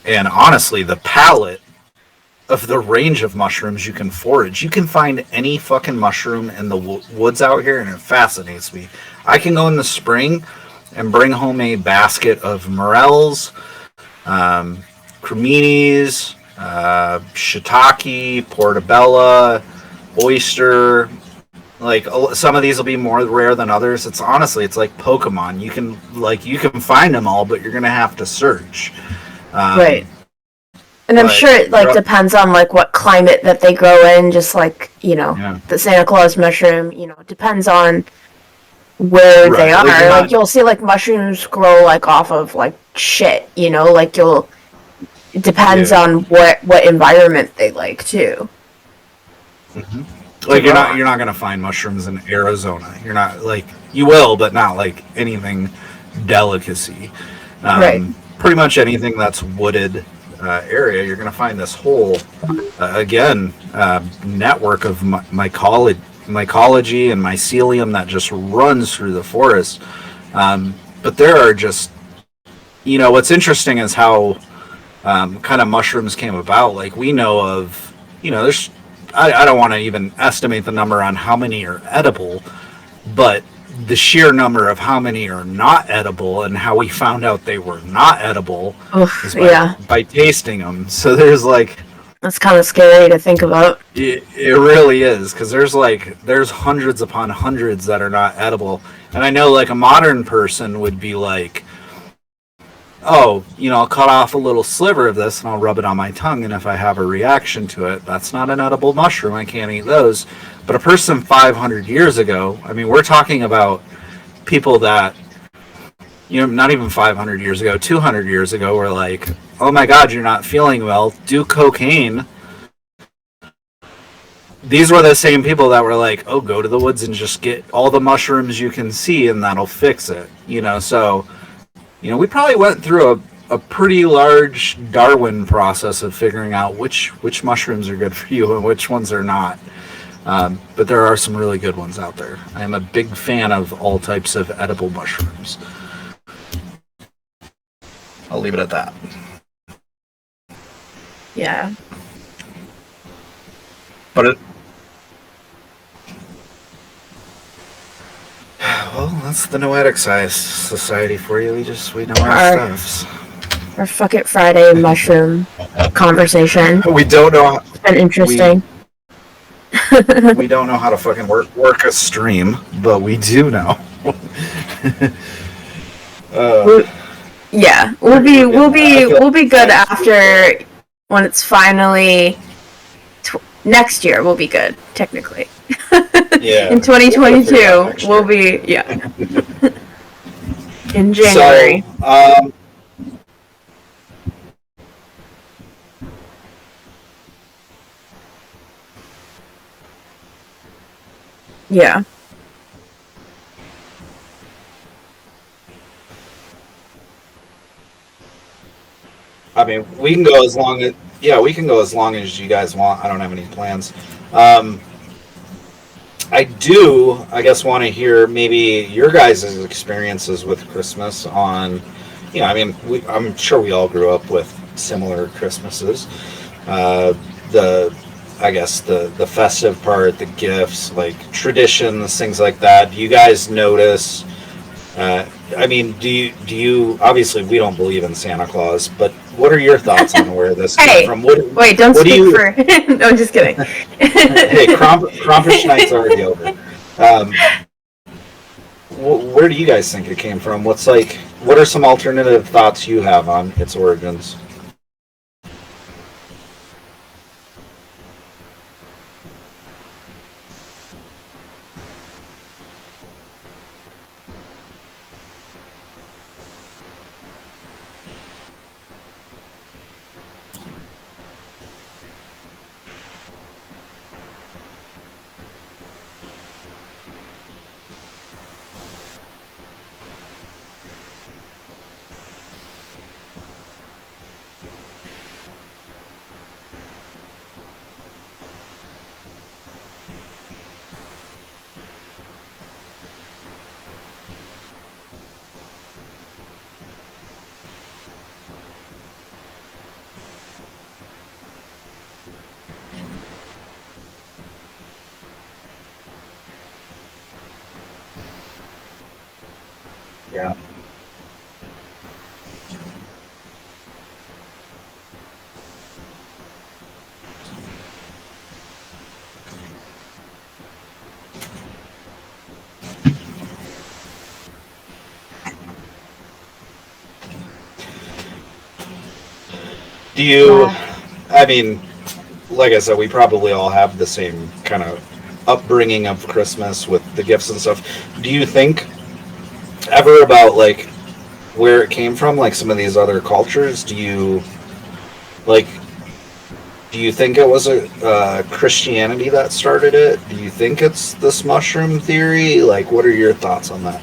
S2: and honestly the palate of the range of mushrooms you can forage. You can find any fucking mushroom in the woods out here, and it fascinates me. I can go in the spring and bring home a basket of morels, creminis, shiitake, portobello, oyster. Like some of these will be more rare than others. It's honestly, it's like Pokemon. You can find them all, but you're gonna have to search.
S3: Right. And I'm sure it like depends on like what climate that they grow in. Just like the Santa Claus mushroom. It depends on where they are. Like you'll see like mushrooms grow like off of like shit. Like it depends on what environment they like too.
S2: Mm-hmm. Like you're not gonna find mushrooms in Arizona. You're not like you will, but not like anything delicacy.
S3: Right.
S2: Pretty much anything that's wooded area, you're gonna find this whole network of mycology and mycelium that just runs through the forest. But there are just what's interesting is how kind of mushrooms came about. Like we know of there's I don't want to even estimate the number on how many are edible, but the sheer number of how many are not edible and how we found out they were not edible is by tasting them. So there's like...
S3: That's kind of scary to think about.
S2: It really is, because there's hundreds upon hundreds that are not edible. And I know like a modern person would be like, oh, I'll cut off a little sliver of this and I'll rub it on my tongue, and if I have a reaction to it, that's not an edible mushroom. I can't eat those. But a person 500 years ago, I mean, we're talking about people that, not even 500 years ago, 200 years ago, were like, oh my God, you're not feeling well, do cocaine. These were the same people that were like, oh, go to the woods and just get all the mushrooms you can see and that'll fix it. So... we probably went through a pretty large Darwin process of figuring out which mushrooms are good for you and which ones are not. But there are some really good ones out there. I am a big fan of all types of edible mushrooms. I'll leave it at that.
S3: Yeah.
S2: But well, that's the Noetic Society for you. We know our stuff.
S3: Our Fuck It Friday mushroom conversation.
S2: We don't know.
S3: It's been interesting.
S2: We don't know how to fucking work a stream, but we do know.
S3: We'll be good after when it's finally next year. We'll be good technically.
S2: Yeah.
S3: In 2022, we'll be in January.
S2: So,
S3: yeah.
S2: I mean, we can go as long as you guys want. I don't have any plans. I do, I guess, want to hear maybe your guys' experiences with Christmas on, I'm sure we all grew up with similar Christmases. The festive part, the gifts, like traditions, things like that. Do you guys notice, do you, obviously we don't believe in Santa Claus, but what are your thoughts on where this came from?
S3: Wait, don't speak for... No, just kidding.
S2: Hey, Krampus night's already over. Where do you guys think it came from? What are some alternative thoughts you have on its origins? Yeah. Do you?
S3: Yeah.
S2: I mean, like I said, we probably all have the same kind of upbringing of Christmas with the gifts and stuff. Do you think ever about like where it came from, like some of these other cultures? Like? Do you think it was a Christianity that started it? Do you think it's this mushroom theory? Like, what are your thoughts on that?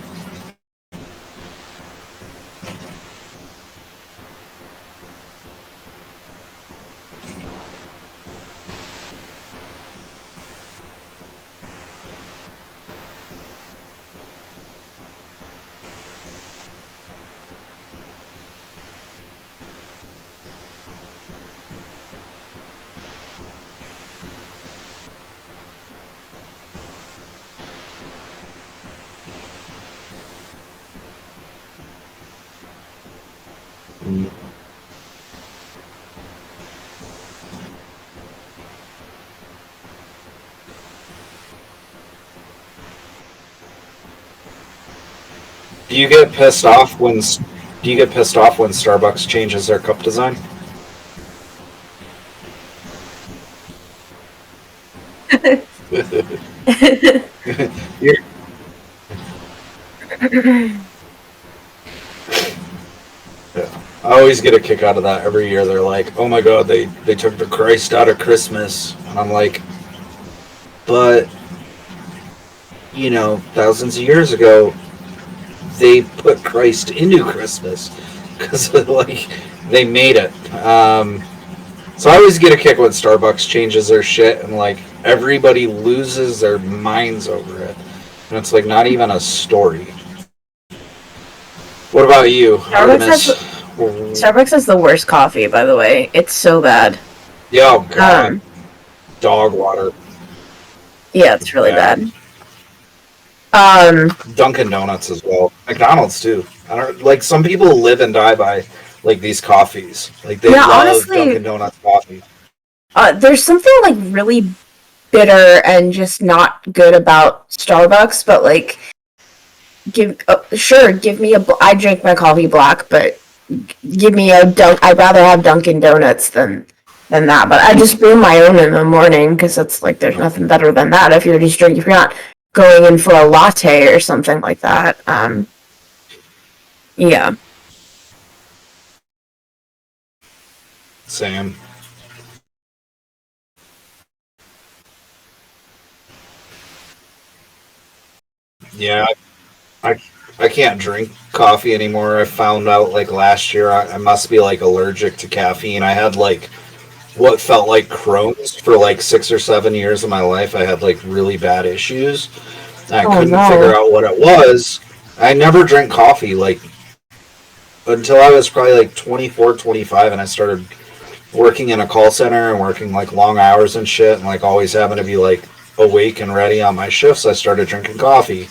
S2: Do you get pissed off when Do you get pissed off when Starbucks changes their cup design? You're, yeah. I always get a kick out of that every year. They're like, "Oh my god, they took the Christ out of Christmas," and I'm like, "But thousands of years ago, they put Christ into Christmas because like they made it." So I always get a kick when Starbucks changes their shit and like everybody loses their minds over it, and it's like not even a story. What about you,
S3: Starbucks has
S2: Artemis?
S3: Starbucks has the worst coffee, by the way. It's so bad.
S2: Yeah, oh god,
S3: Um,
S2: dog water.
S3: yeah, it's really
S2: Yeah.
S3: bad.
S2: Dunkin' Donuts as well. McDonald's too. I don't like some people live and die by like these coffees. Like they
S3: Yeah,
S2: love
S3: honestly,
S2: Dunkin' Donuts coffee.
S3: there's something like really bitter and just not good about Starbucks, but like give me I drink my coffee black, but give me a dunk. I'd rather have Dunkin' Donuts than that. But I just brew my own in the morning because it's like there's nothing better than that if you're just drinking. If you're not going in for a latte or something like that. Yeah,
S2: Same. Yeah, I I can't drink coffee anymore. I found out like last year I must be like allergic to caffeine. I had like what felt like Crohn's for like 6 or 7 years of my life. I had like really bad issues. And I
S3: oh
S2: couldn't figure
S3: no.
S2: out what it was. I never drank coffee like until I was probably like 24, 25, and I started working in a call center and working like long hours and shit and like always having to be like awake and ready on my shifts. I started drinking coffee.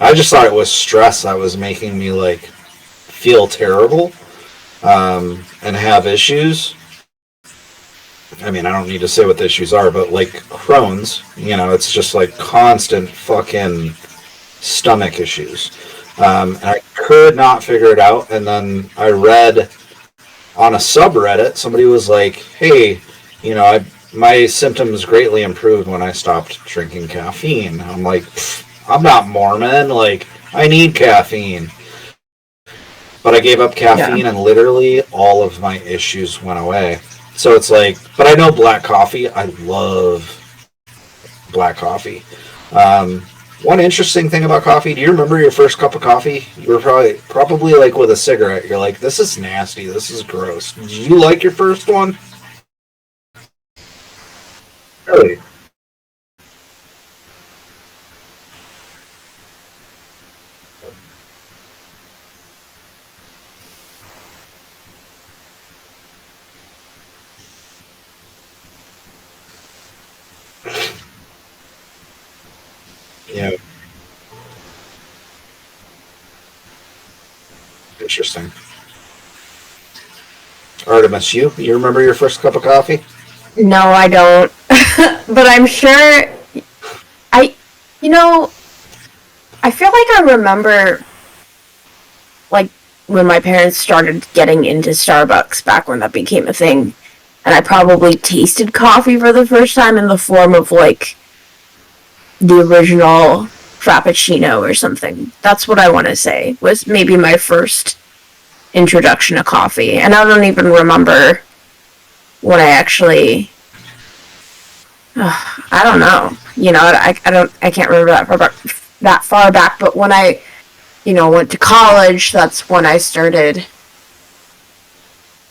S2: I just thought it was stress that was making me like feel terrible and have issues. I mean, I don't need to say what the issues are, but like Crohn's, it's just like constant fucking stomach issues. And I could not figure it out. And then I read on a subreddit, somebody was like, "Hey, my symptoms greatly improved when I stopped drinking caffeine." I'm like, "I'm not Mormon. Like, I need caffeine." But I gave up
S3: Yeah.
S2: caffeine, and literally all of my issues went away. So it's like, but I know black coffee. I love black coffee. Um, One interesting thing about coffee. Do you remember your first cup of coffee? You were probably like with a cigarette. You're like, "This is nasty. This is gross." Did you like your first one? Really? Yeah. Interesting. Artemis, you remember your first cup of coffee?
S3: No, I don't. But I'm sure I you know, I feel like I remember like when my parents started getting into Starbucks back when that became a thing. And I probably tasted coffee for the first time in the form of like the original Frappuccino or something. That's what I want to say was maybe my first introduction to coffee. And I don't even remember when I actually. I don't know. I can't remember that far back. But when I, went to college, that's when I started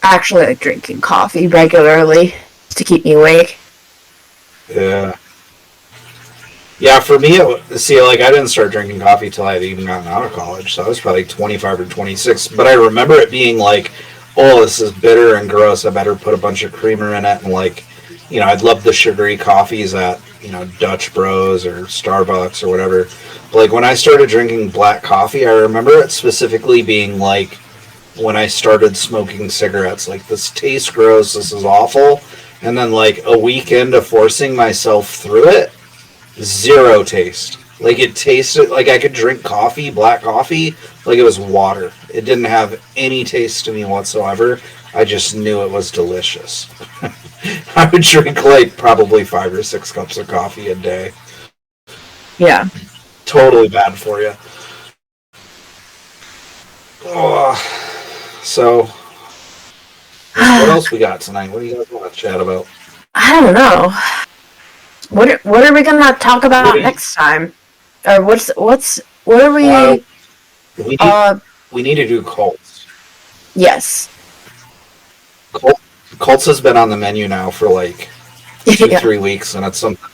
S3: actually like drinking coffee regularly to keep me awake.
S2: Yeah. Yeah, for me, I didn't start drinking coffee till I had even gotten out of college, so I was probably 25 or 26. But I remember it being like, oh, this is bitter and gross. I better put a bunch of creamer in it. And I'd love the sugary coffees at, Dutch Bros or Starbucks or whatever. But like when I started drinking black coffee, I remember it specifically being like when I started smoking cigarettes, like this tastes gross, this is awful. And then like a week into forcing myself through it, zero taste. Like it tasted like I could drink coffee, black coffee, like it was water. It didn't have any taste to me whatsoever. I just knew it was delicious. I would drink like probably 5 or 6 cups of coffee a day.
S3: Yeah.
S2: Totally bad for you. Oh, so what else we got tonight? What do you guys want to chat about?
S3: I don't know. What are we gonna talk about next time? Or what are we?
S2: We need to do cults.
S3: Yes.
S2: Cults has been on the menu now for like 2-3 weeks, and it's something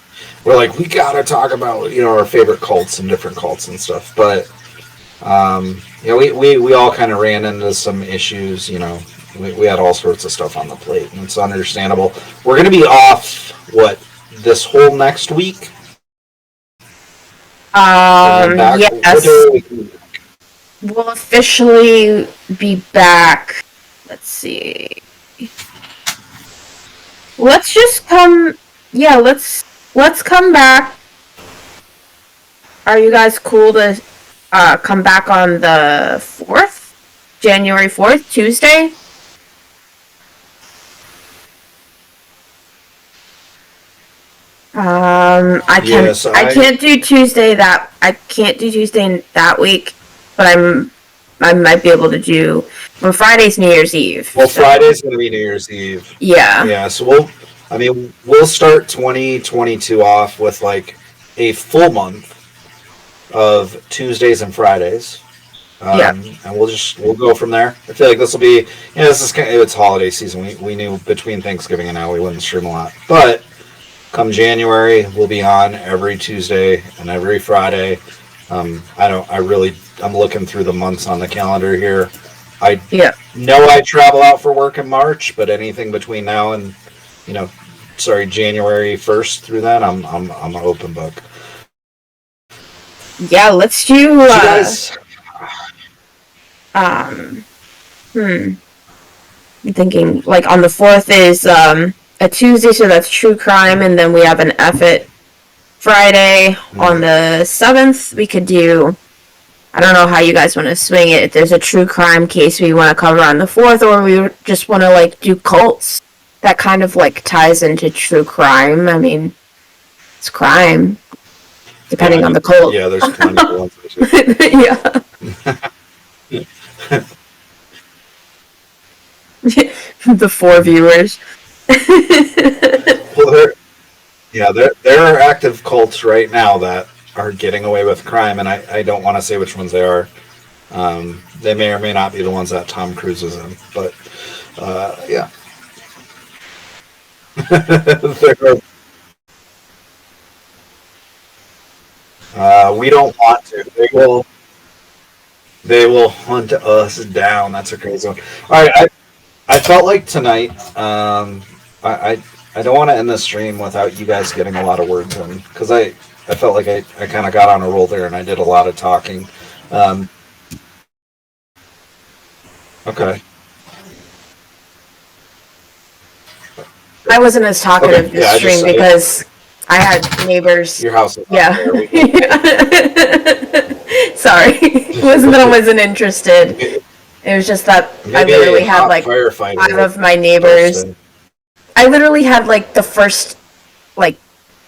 S2: we're like we gotta talk about. Our favorite cults and different cults and stuff. But we all kind of ran into some issues. We had all sorts of stuff on the plate, and it's understandable. We're gonna be off this whole next week.
S3: Yes. We'll officially be back. Let's see. Let's just come. Yeah, let's come back. Are you guys cool to come back on the 4th? January 4th, Tuesday? I can't do Tuesday that week, but I might be able to do. Well, Friday's New Year's Eve.
S2: Well, so. Friday's gonna be New Year's Eve.
S3: Yeah.
S2: Yeah. So we'll start 2022 off with like a full month of Tuesdays and Fridays. And we'll go from there. I feel like this will be it's holiday season. We knew between Thanksgiving and now we wouldn't stream a lot, but come January we'll be on every Tuesday and every Friday. I'm looking through the months on the calendar here. I know I travel out for work in March, but anything between now and January 1st through then, I'm an open book.
S3: Yeah, let's do. I'm thinking like on the 4th is a Tuesday, so that's true crime, and then we have an F-It Friday. On the 7th, we could do. I don't know how you guys want to swing it. If there's a true crime case we want to cover on the 4th, or we just want to like do cults. That kind of like ties into true crime. I mean, it's crime, depending on the cult.
S2: Yeah, there's plenty of ones.
S3: Yeah. The 4 viewers.
S2: Well, there are active cults right now that are getting away with crime, and I don't want to say which ones they are. They may or may not be the ones that Tom Cruise is in, but yeah. We don't want to. They will hunt us down. That's a crazy one. All right, I felt like tonight. I don't want to end the stream without you guys getting a lot of words in, because I felt like I kind of got on a roll there and I did a lot of talking. Okay.
S3: I wasn't as talkative
S2: Okay, yeah,
S3: this stream because I had neighbors.
S2: Your house is up
S3: Yeah.
S2: there.
S3: Sorry. It wasn't that I wasn't interested. It was just that I
S2: Maybe
S3: literally
S2: a
S3: had
S2: hot
S3: like
S2: firefighter
S3: 5 of my
S2: would
S3: neighbors.
S2: burst in.
S3: I literally had like the first, like,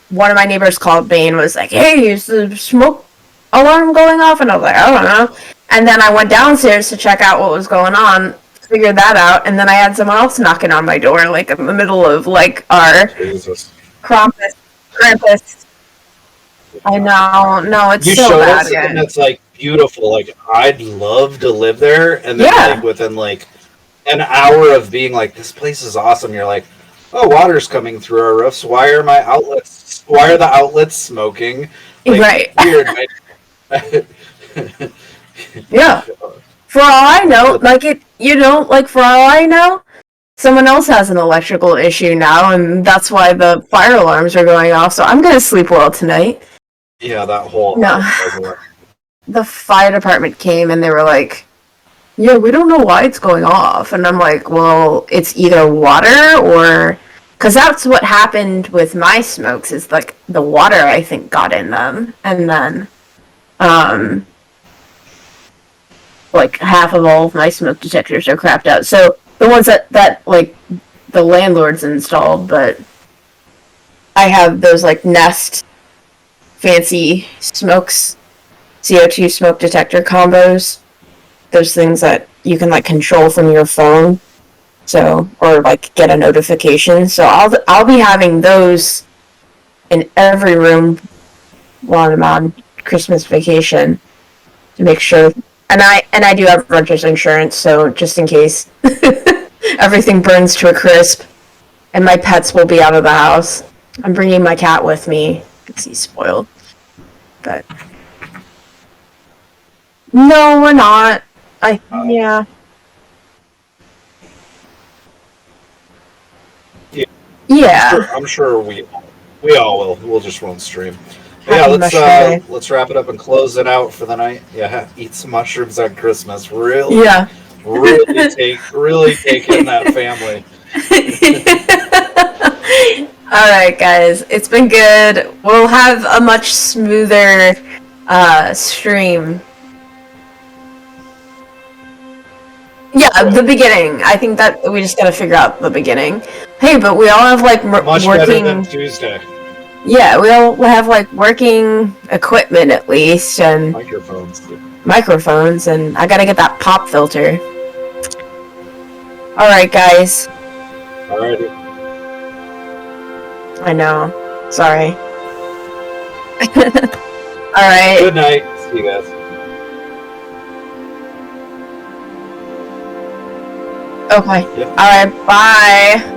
S3: one of my neighbors called me and was like, "Hey, is the smoke alarm going off?" And I was like, "I don't know." And then I went downstairs to check out what was going on, figured that out, and then I had someone else knocking on my door, like in the middle of like our
S2: Jesus.
S3: Krampus. I know, no, it's
S2: You
S3: so
S2: showed
S3: bad,
S2: us something
S3: guys.
S2: that's like beautiful. Like I'd love to live there, and then
S3: Yeah.
S2: like within like an hour of being like, this place is awesome. You're like, oh, water's coming through our roofs. Why are my outlets? Why are the outlets smoking? Like,
S3: Right.
S2: weird.
S3: Yeah. For all I know, like for all I know, someone else has an electrical issue now, and that's why the fire alarms are going off. So I'm gonna sleep well tonight.
S2: Yeah, that whole
S3: No. The fire department came and they were like, "Yeah, we don't know why it's going off." And I'm like, "Well, it's either water or..." Because that's what happened with my smokes, is like the water, I think, got in them. And then, like half of all of my smoke detectors are crapped out. So the ones that like the landlords installed, but I have those like Nest fancy smokes, CO2 smoke detector combos. Those things that you can like control from your phone, so, or like get a notification. So I'll be having those in every room while I'm on Christmas vacation to make sure. And I do have renter's insurance, so just in case everything burns to a crisp, and my pets will be out of the house. I'm bringing my cat with me because he's spoiled. But no, we're not. Yeah. Yeah.
S2: I'm sure we all will. We'll just won't stream. Yeah,
S3: Happy mushroom day.
S2: let's wrap it up and close it out for the night. Yeah, eat some mushrooms on Christmas. Really,
S3: Yeah.
S2: really take in that family.
S3: Alright, guys. It's been good. We'll have a much smoother stream. Yeah, the beginning. I think that we just gotta figure out the beginning. Hey, but we all have like
S2: Much
S3: working.
S2: better than Tuesday.
S3: Yeah, we all have like working equipment at least, and microphones, and I gotta get that pop filter. Alright, guys.
S2: Alrighty.
S3: I know. Sorry. Alright.
S2: Good night. See you guys.
S3: Okay.
S2: Yep.
S3: Alright, bye.